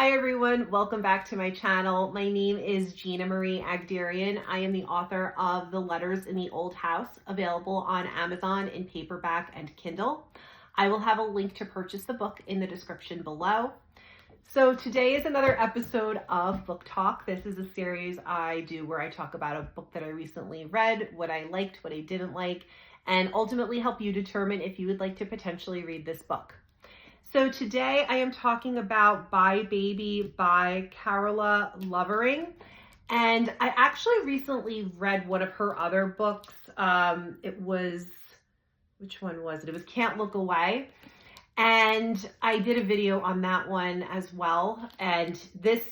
Hi everyone, welcome back to my channel. My name is Gina Marie Agderian. I am the author of The Letters in the Old House, available on Amazon in paperback and Kindle. I will have a link to purchase the book in the description below. So today is another episode of Book Talk. This is a series I do where I talk about a book that I recently read, what I liked, what I didn't like, and ultimately help you determine if you would like to potentially read this book. So today I am talking about Bye Baby by Carola Lovering. And I actually recently read one of her other books. Which one was it? It was Can't Look Away. And I did a video on that one as well. And this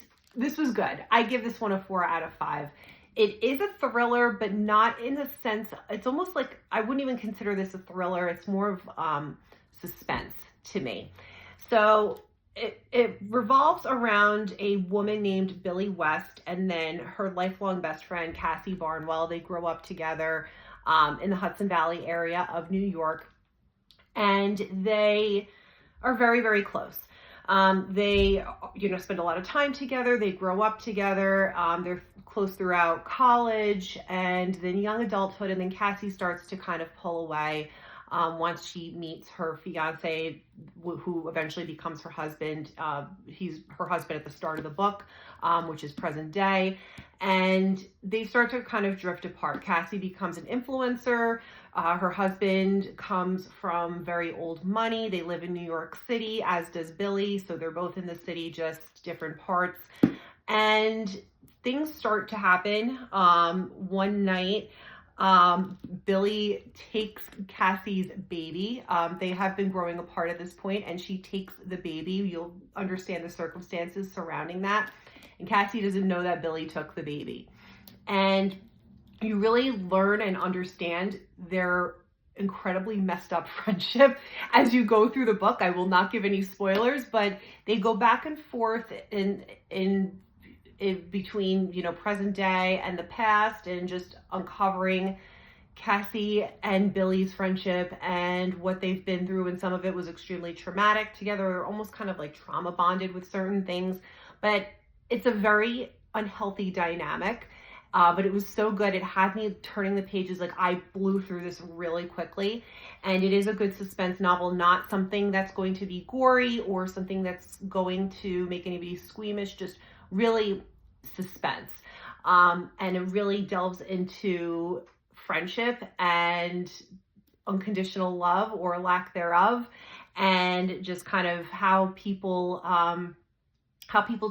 was good. I give this one a 4 out of 5. It is a thriller, but not in the sense, it's almost like, I wouldn't even consider this a thriller. It's more of suspense to me. So it revolves around a woman named Billy West and then her lifelong best friend, Cassie Barnwell. They grow up together in the Hudson Valley area of New York, and they are very, very close. They, spend a lot of time together. They grow up together. They're close throughout college and then young adulthood. And then Cassie starts to kind of pull away once she meets her fiance, who eventually becomes her husband. He's her husband at the start of the book, which is present day. And they start to kind of drift apart. Cassie becomes an influencer. Her husband comes from very old money. They live in New York City, as does Billy. So they're both in the city, just different parts. And things start to happen. One night, Billy takes Cassie's baby. They have been growing apart at this point, and she takes the baby. You'll understand the circumstances surrounding that. And Cassie doesn't know that Billy took the baby. And you really learn and understand their incredibly messed up friendship as you go through the book. I will not give any spoilers, but they go back and forth in between, present day and the past, and just uncovering Cassie and Billy's friendship and what they've been through. And some of it was extremely traumatic together. They're almost kind of like trauma bonded with certain things, but it's a very unhealthy dynamic. But it was so good. It had me turning the pages. Like, I blew through this really quickly, and it is a good suspense novel, not something that's going to be gory or something that's going to make anybody squeamish, just really suspense. And it really delves into friendship and unconditional love or lack thereof, and just kind of how people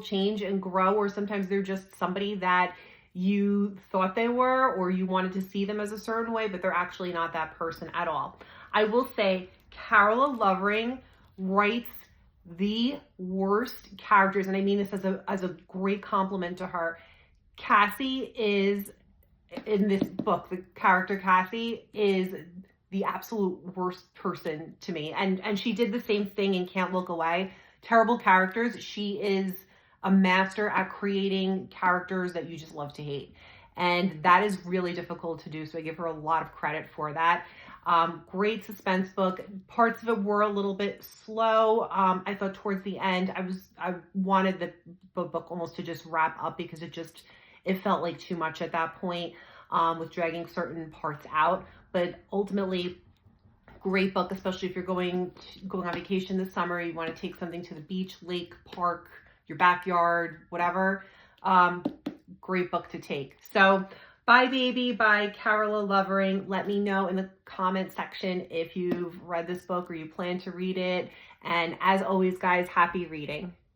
change and grow, or sometimes they're just somebody that you thought they were, or you wanted to see them as a certain way, but they're actually not that person at all. I will say Carola Lovering writes the worst characters, and I mean this as a great compliment to her. Cassie is, in this book, the character Cassie is the absolute worst person to me. And she did the same thing in Can't Look Away. Terrible characters. She is a master at creating characters that you just love to hate. And that is really difficult to do. So I give her a lot of credit for that. Great suspense book. Parts of it were a little bit slow. I thought towards the end, I wanted the book almost to just wrap up, because it felt like too much at that point, with dragging certain parts out. But ultimately, great book, especially if you're going on vacation this summer. You want to take something to the beach, lake, park, your backyard, whatever. Great book to take. So Bye Baby by Carola Lovering. Let me know in the comment section if you've read this book or you plan to read it. And as always, guys, happy reading.